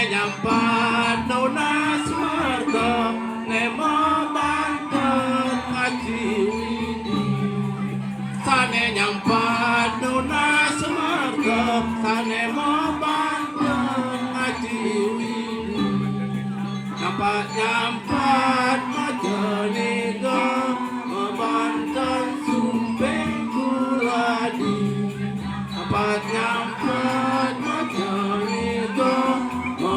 Nyampat Naunas Marta Nemo Banten Aji Widi Sane nyampat Naunas Marta Sane Mo Banten Aji Widi Nyampat Majaniga Banten Sumpeng Kuladi nyampat Majaniga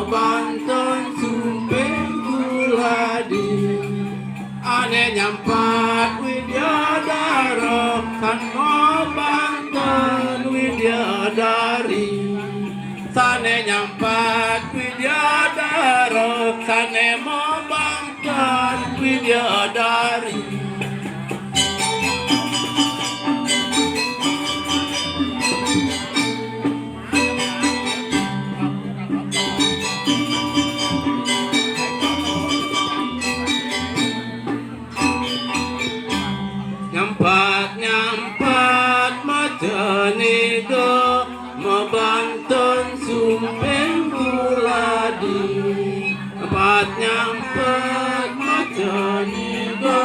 Banten Sumpeng Kuladi Ane nyampat Widyadara San Mo Banten Widyadari Sane nyampat Widyadara Sane Mo Banten Widyadari Nyampat Majaniga Banten Sumpeng Kuladi nyampat Majaniga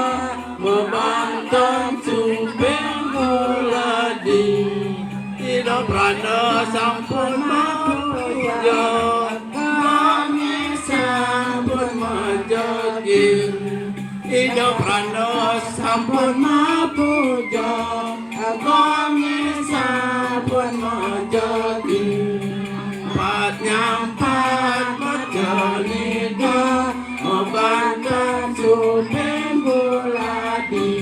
Banten Sumpeng Kuladi Tidak Prana sampun mapuja Kami sampun menjagir Hidup Rando sampun mapuja Kami sampun menjadi nyampat Majaniga Banten Sumpeng Kuladi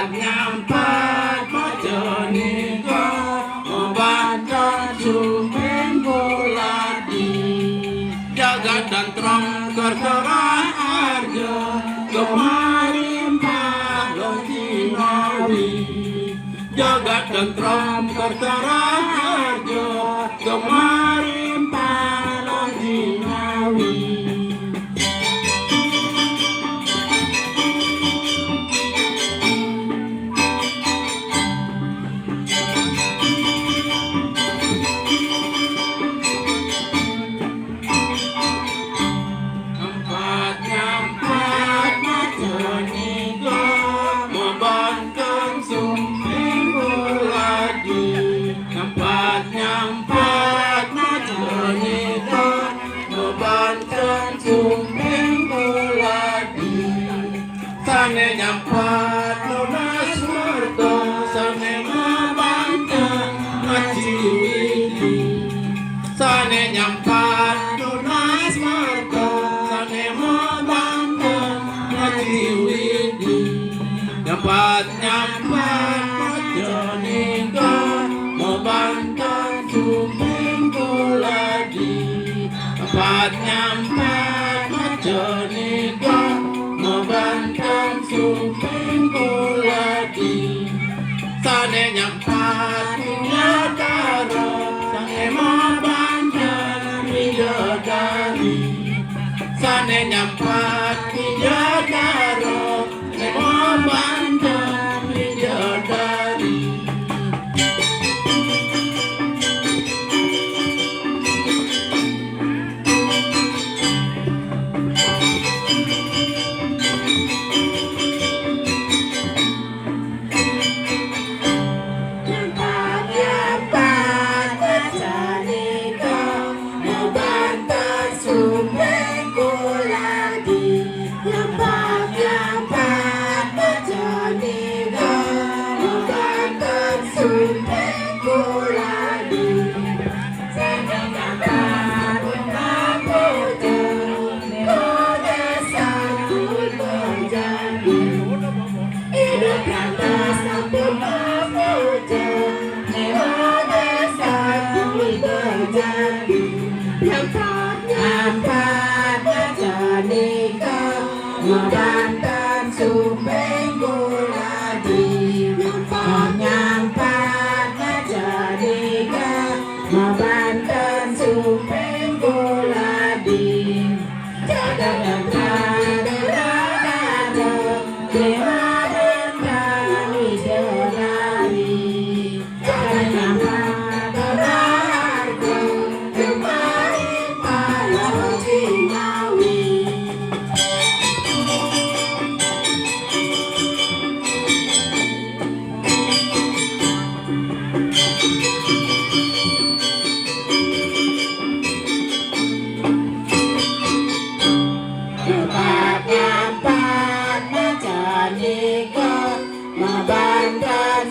nyampat Majaniga Banten Sumpeng Kuladi Jagat dan terang kertera arja Kemarin Pak Jinawi Jagat tentram kertera harja Kemarin Pak Jinawi Nyampat Majaniga Banten Sumpeng Kuladi Sane nyampat Naunas Marta Sane Mo Banten Aji Widi Sane nyampat Naunas Marta Sane Mo Banten Aji Widi Nyampat Majaniga Banten Sumpeng Kuladi nyampat Majaniga Banten Sumpeng Kuladi Sane nyampat Widyadara Sane Mo Banten Widyadari Sane nyampat Widyadara Sane Mo Banten Widyadari Hidup yang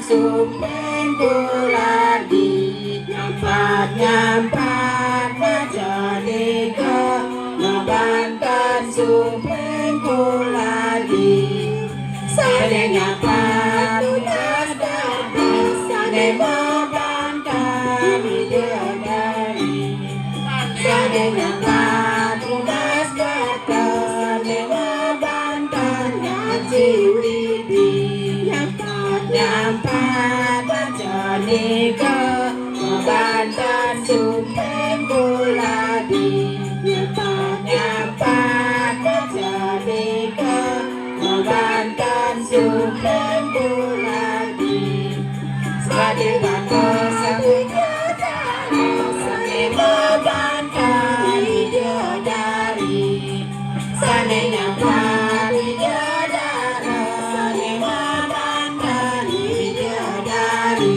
sumpeng kuladi nyampat majani ke Banten sumpeng kuladi sane nyampat tunas dadi sane Banten bidadari sane nyampat tunas dadi Banten ngaji widi nyampat majani ke Banten sumpeng kuladi nyampat majani ke Banten sumpeng kuladi sadi Banten sane Banten bidadari sane nyampat bidadari sane Banten bidadari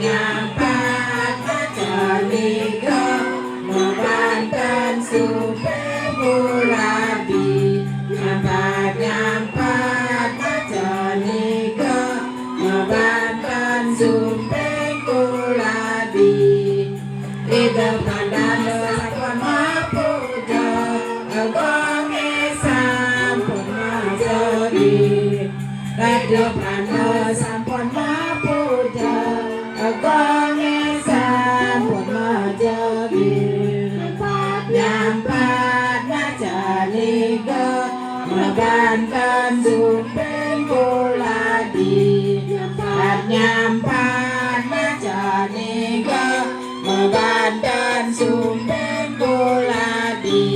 nyampat majani ke Banten sumpeng kuladi nyampat majani ke Banten sumpeng kuladi itu kandang sampun mapuja gonge sampun majani radio kandang sampun mapuja gonge sampun majani nyampat majani ke Banten sumpeng kuladi nyampat majani ke Banten sumpeng kuladi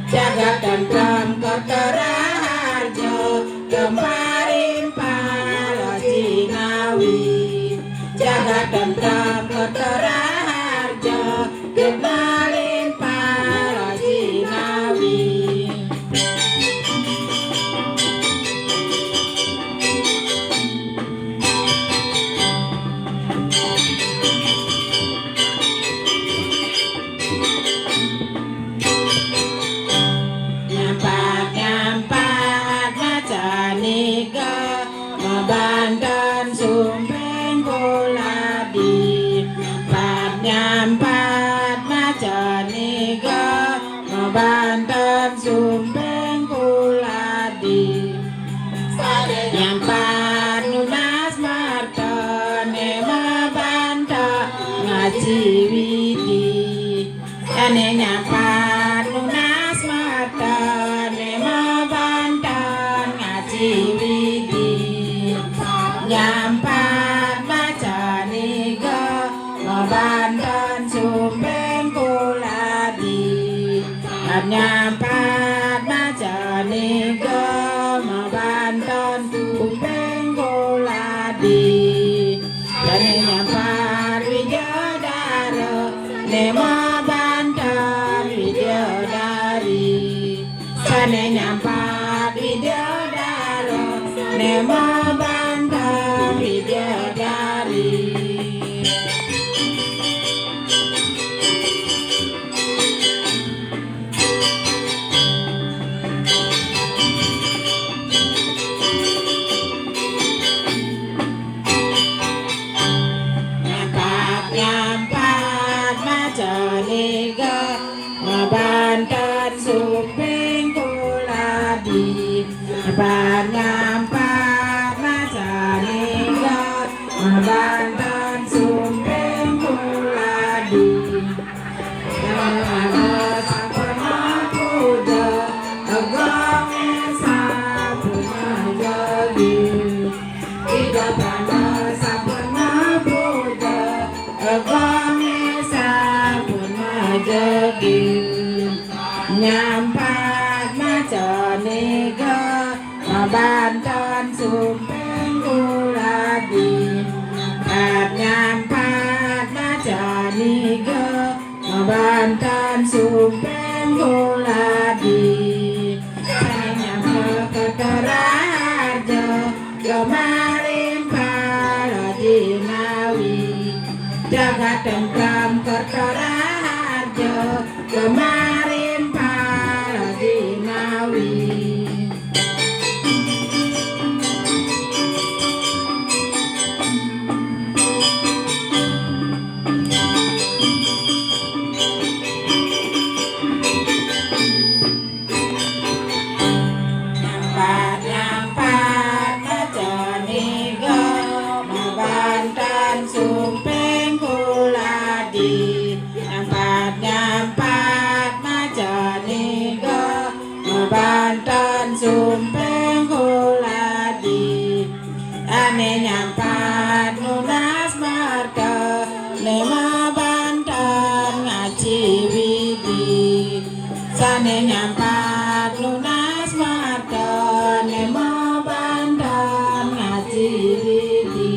jagat tentrem Kertaraharjo kemarin pala Cinawi jagat tentrem Kertaraharjo kemarin pala Cinawi nyampat majani ke Banten sumpeng kuladi nyampat majani ke Banten sumpeng kuladi nyampat nunas martane Banten ngaji widi ane nyampat nunas martane Banten ngaji widi nyampat majani ke Banten sumpeng kuladi nyampat majani ke Banten sumpeng kuladi jane nyampat widadari nema Banten widadari sane nyampat widadari nema Banten widadari nyampat majani ke Banten sumpeng kuladi nyampat majani ke Banten sumpeng kuladi sampun mapuja gonge sampun majani ida Banten sampun mapuja gonge sampun majani nyampat majani ke Banten sumpeng kuladi nyampat majani ke Banten sumpeng kuladi sane nyampat Kertaraharjo kemarin jagat tengkam kertara harjo kemarin pala jinawi. Banten sumpeng kuladi ane nyampat nunas marta lema Banten ngaji widi sane nyampat nunas marta lema Banten ngaji widi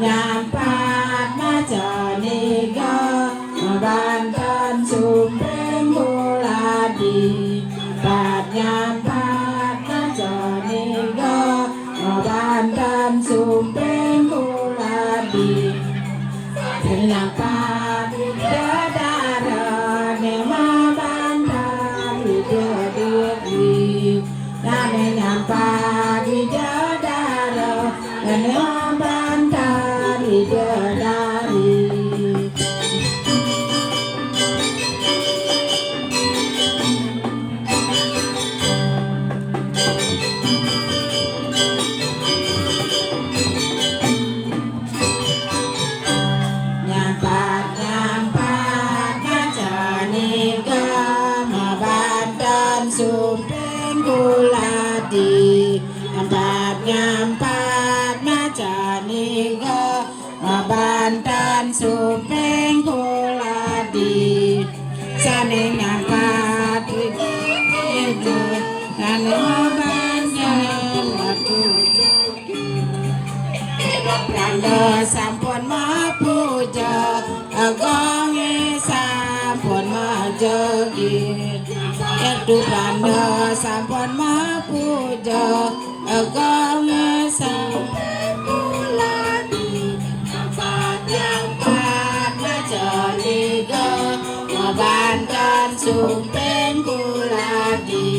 nyampat majane ga Banten sumpeng kuladi nyampat najane ga Banten sumpeng kuladi nyampat dadara nema Banten widodiri nane nyampat widodara nema Banten widodari. Sumpeng kuladi nyampat majane ga Banten sumpeng kuladi sane nyampat itu sane Banten aku randa sampun mapuja agonge sampun majogi Erdu randa sampun mapuja agonge sampun kuladi nyampat majane ga Banten sumpeng kuladi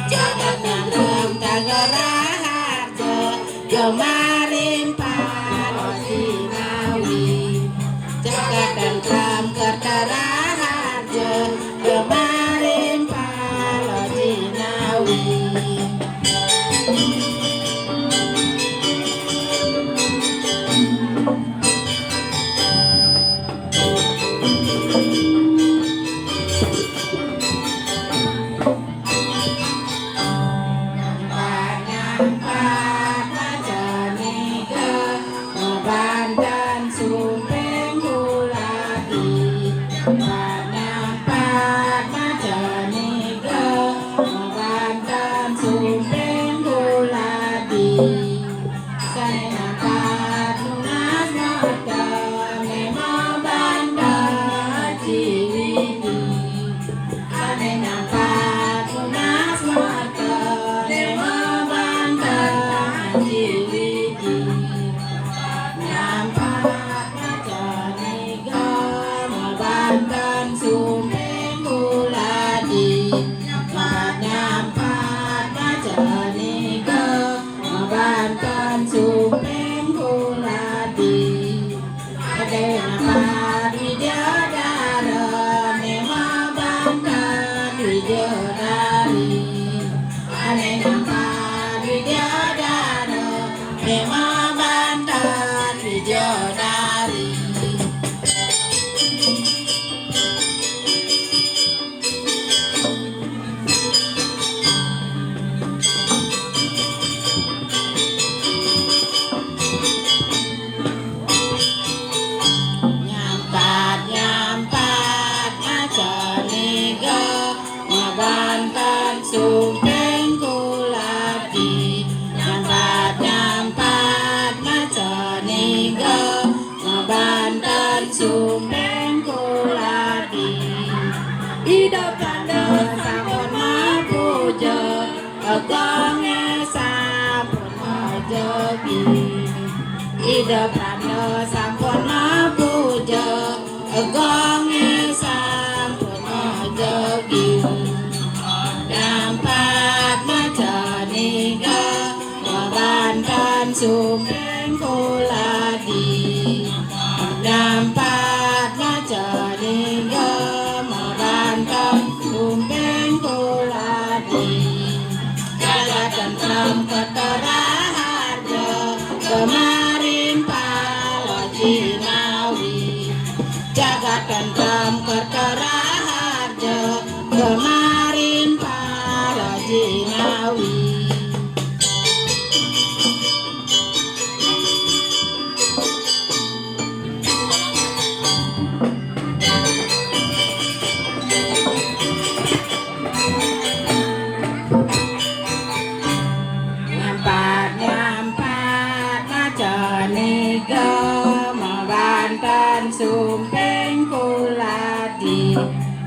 jagat nandem tagara harjo kemarin pala jinawi jagat nandem kertara harjo kemarin pala jinawi. Banten sumpeng kuladi nyampat majane ga Banten sumpeng kuladi sane nyampat nunas marta lema Banten jiwidi sane nyampat nunas marta lema Banten jiwidi nyampat majane ga Banten sumpeng kuladi nyampat majane ga Banten sumpeng kuladi ade nyampat widodara nema Banten widodari ane nyampat widodara nema Banten widodari. Nyampat majane ga Banten sumpeng kuladi nyampat majane ga Banten sumpeng kuladi hidup tanda sampun mapuja agonge sampun majogi hidup tanda sampun mapuja sumpeng kuladi Nampat najani Mabantan sumpeng kuladi Jagat tentram ketara harjo Kemarin pala jinawi Jagat tentram ketara harjo Kemarin pala jinawi sumpeng kuladi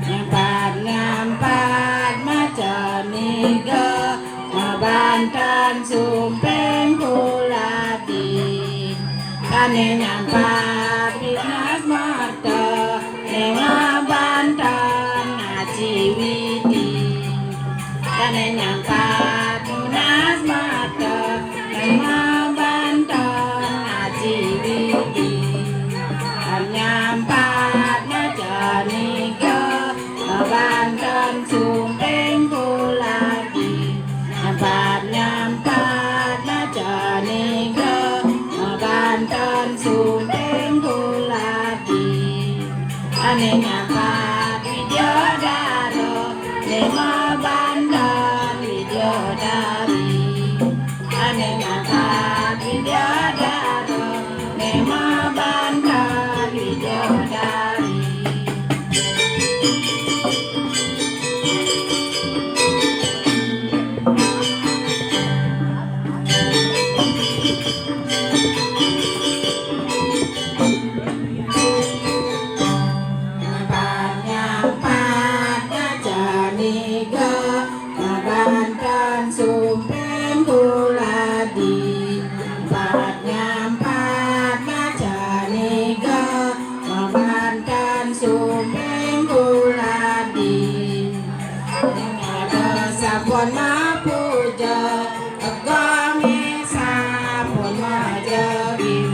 Ngampat majani go Mabantan sumpeng kuladi Kane nyampat dinas marta Nengabantan ngaji widi Kane nyampat dinas marta Nengabantan ngaji widi Nyampat najani go Mabantan sumpeng kuladi Nyampat najani go Mabantan sumpeng kuladi Ane nyampat video daro Lema bandan video dari Ane nyampat video daro Lema bandan video dari Nyampat najani go Mabantan sumpeng kuladi Nyampat najani go Mabantan sumpeng kuladi Ada sampun mapuja Agame sampun majawil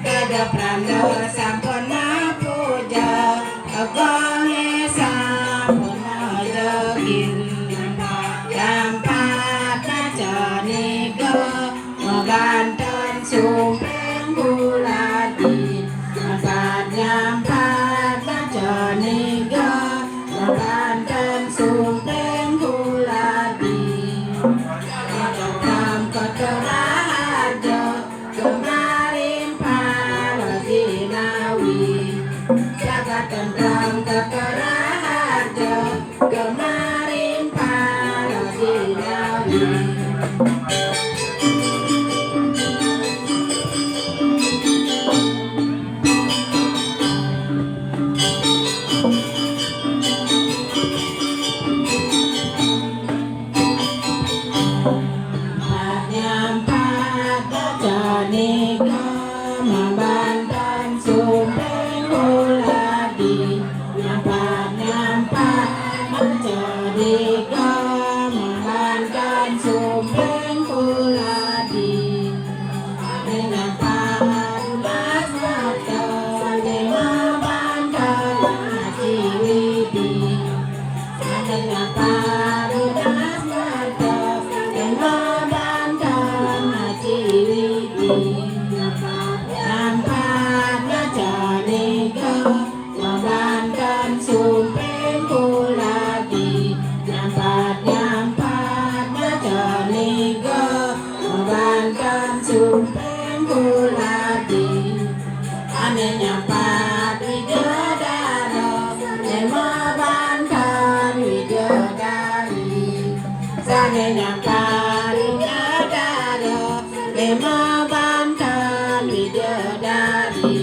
Kada pranda sampun mapuja Agame sampun majawil Nyampat najani go Mabantan sumpeng kuladi Nyampat najani go Mabantan sumpeng kuladi Nyampat ketara harjo Kemarin pala jinawi Jagat tentram ketara harjo Kemarin pala jinawi Nyampat najani go Mabantan sumpeng kuladi Nyampat najani go Mabantan sumpeng kuladi Nyampat mas mata Mabantan ngaji widi Nyampat mas mata Mabantan ngaji widi Nyampat najani go Mabantan sumpeng kuladi Nyampat najani go Mabantan sumpeng kuladi Ane nyampat widodaro Mabantan widodari Sane nyampat widodaro Mabantan widodari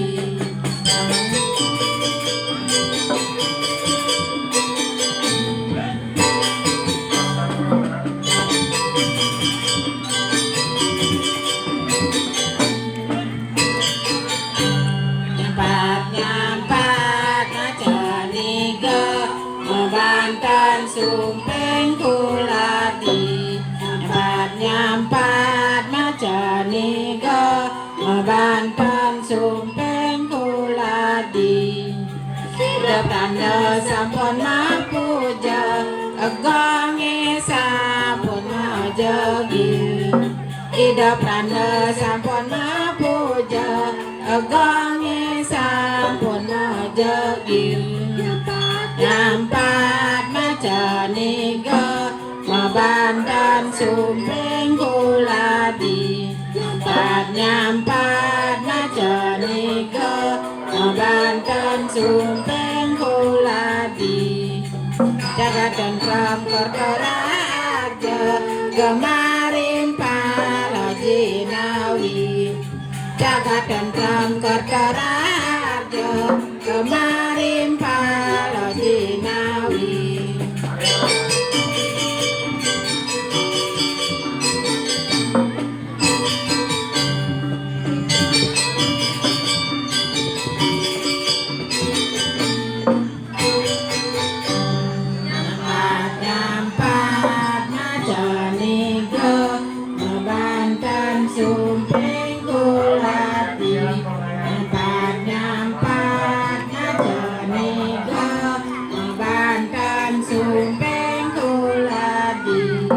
Nyampat najani go Mabantan sumpeng kuladi Nyampat najani bantan sumpeng kuladi Dapanda sampun mapuja Agongi sampun majagi Ida pranda sampun mapuja Agongi sampun majagi Nyampat macaniga Mabandan sumpeng kuladi Nyampat macaniga Mabandan sumpeng kuladi Jaga tentram korkora aja Gemarin pala jinawi Jaga tentram korkora aja Gemarin pala jinawi Sumpeng kuladi nyampat najaniga Bantan sumpeng kuladi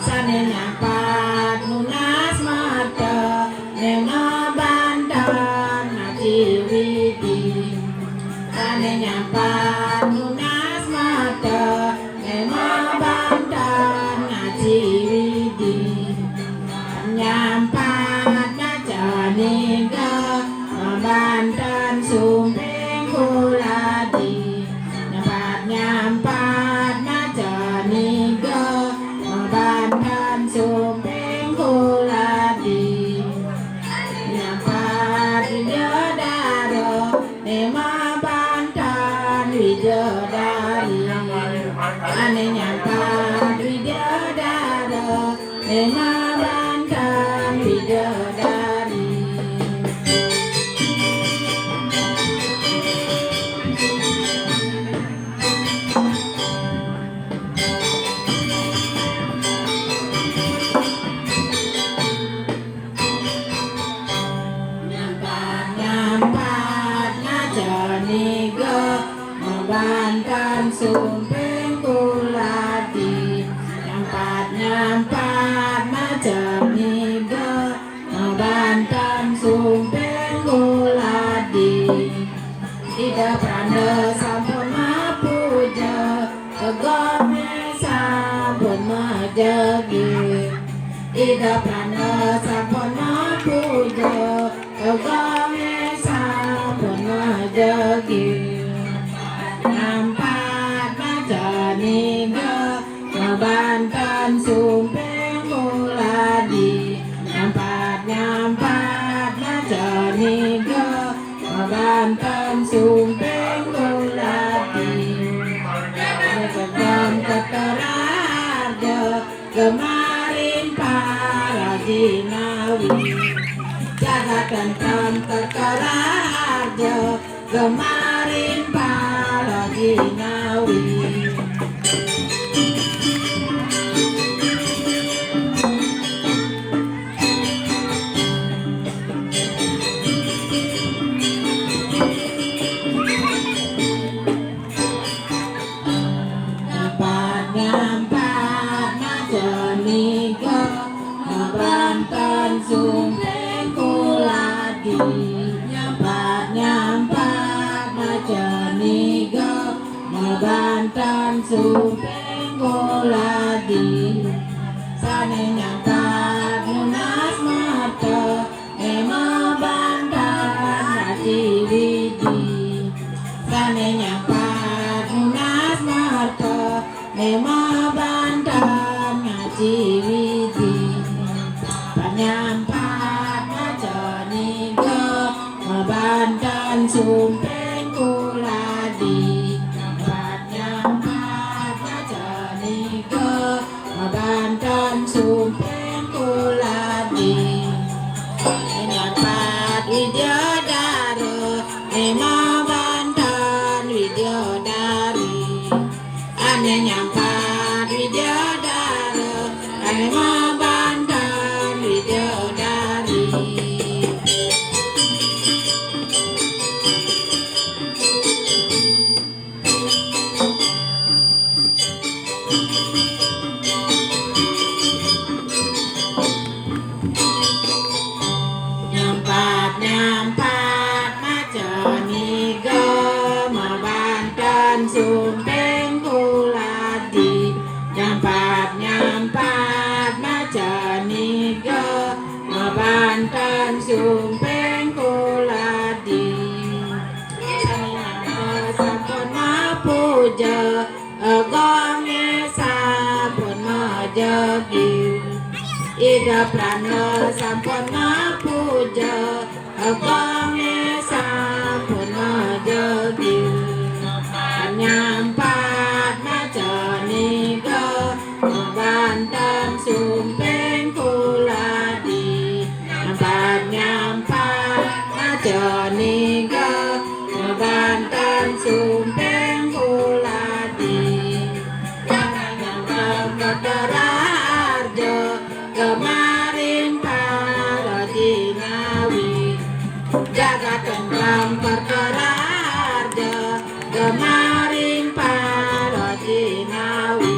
Sane nyampat nunas mata Nena bandan najiwidi Sane nyampat nunas mata Nena bandan najiwidi Nyampat najaniga Bantan sumpeng kuladi Nyampat najaniga Bantan sumpeng kuladi Nyampat widodaro Nema bantan widodari Ane nyampat widodaro Nema bantan widodari Nyampat najaniga Bantan sumpeng kuladi Nyampat najaniga Bantan sumpeng kuladi Ida pranda sampun mapuja Tegome sampun majagi Ida pranda sampun mapuja Tegome sampun majagi Nyampat najaniga Bantan sumpeng kuladi Nyampat najaniga Bantan sumpeng kuladi Negam keterada Gemarin para jinawi Jaga tentram keterada Gemarin para jinawi Nyampat najaniga Bantan sumpeng kuladi Nyampat najaniga Bantan sumpeng kuladi Sane nyampat nunas mata Ema bantan najiwidi Sane nyampat nunas mata Ema bantan najiwidi Nyampat najaniga Bantan sumpeng kuladi Nyampat najaniga Bantan sumpeng kuladi Nyampat widodaro Ema bantan widodari Ane nyampat widodaro Ema bantan widodari bantan sumpeng kuladi sampun mapuja agonge sampun majagi ida prana sampun mapuja agonge sampun majagi nyampat macani go bantan sumpeng kuladi nyampat macani go bantan sumpeng kuladi Kadararjo kemarin para dinawi jaga tentram Kadararjo kemarin para dinawi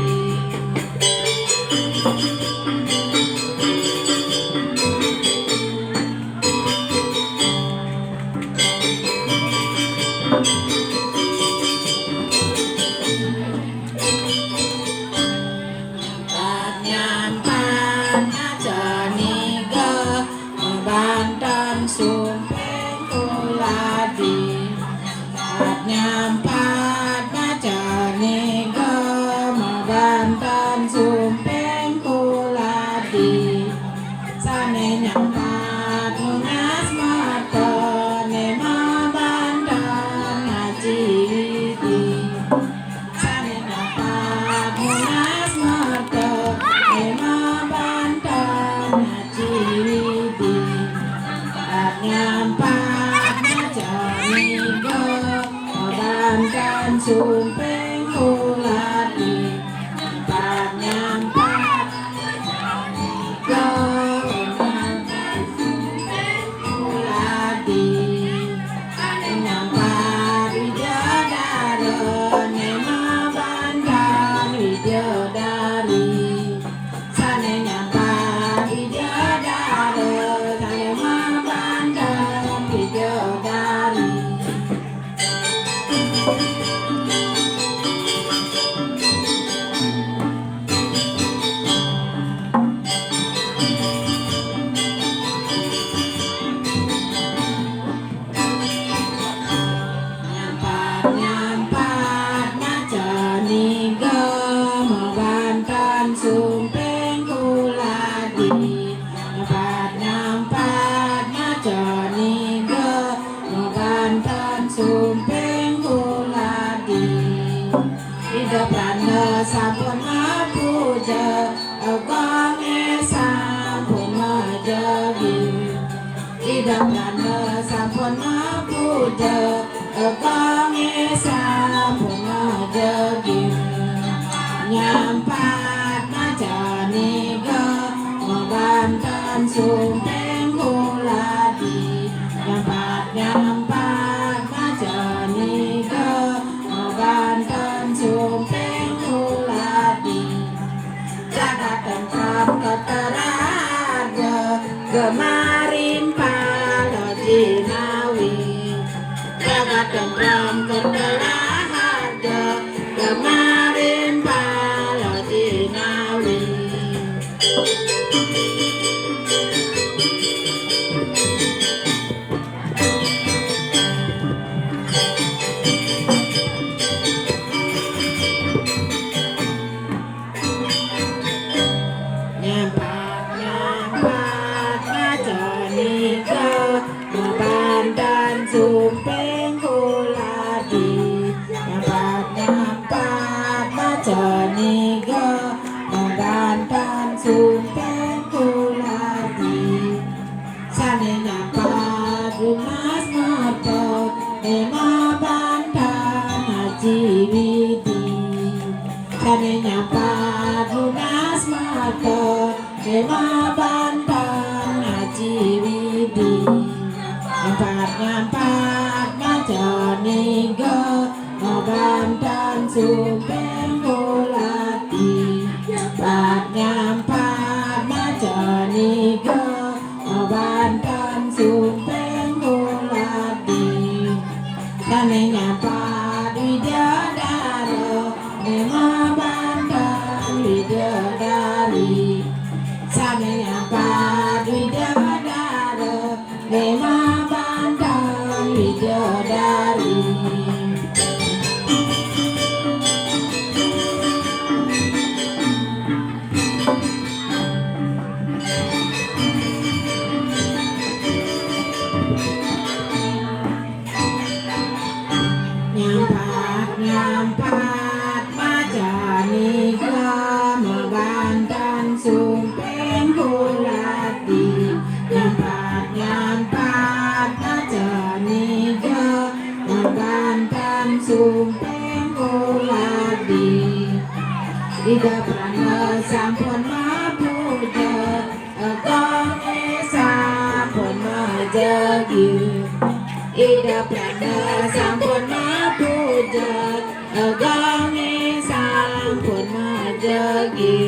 bantan sumpeng kuladi nyampat macani go bantan sumpeng kuladi sane nyampat munas mata nema bantan ngaji sane nyampat munas mata nema bantan ngaji nyampat macani go bantan sumpeng kuladi nyampat go bantan sumpeng kuladi nyampat widodari nema bantan widodari sane nyampat widodari nema bantan widodari nyampat macani go bantan sumpeng kuladi nyampat macani go bantan sumpeng kuladi ida prana sampun mapuja agonge sampun majagi ida prana sampun mapuja agonge sampun majagi nyampat macani go bantan sumpeng kuladi nyampat macani go bantan sumpeng kuladi jaga tentram Kadararjo kemarin para dinawi jaga tentram Kadararjo kemarin para dinawi nyampat macani go bantan sumpeng kuladi nyampat macani go bantan sumpeng kuladi sane nyampat rumas mata nema bantan haji widi sane nyampat rumas mata nema bantan haji widi nyampat macani go bantan sumpeng kuladi nyampat macani go bantan sumpeng kuladi sane nyampat widodari nema bantan widodari sane nyampat widodari Ida prana sampun mapuja Agong sampun majagi Ida prana sampun mapuja Agong sampun majagi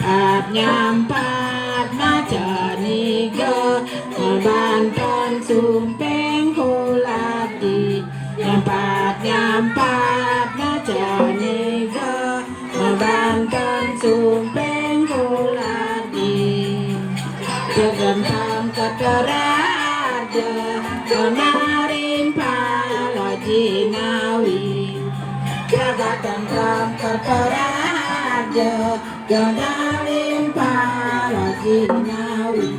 At nyampat macani go Banton sumpeng kulati Nyampat macani go Banton sumpeng kulati Jagantang kataraja Kemarin palo jinawi Jagantang kataraja Kemarin palo jinawi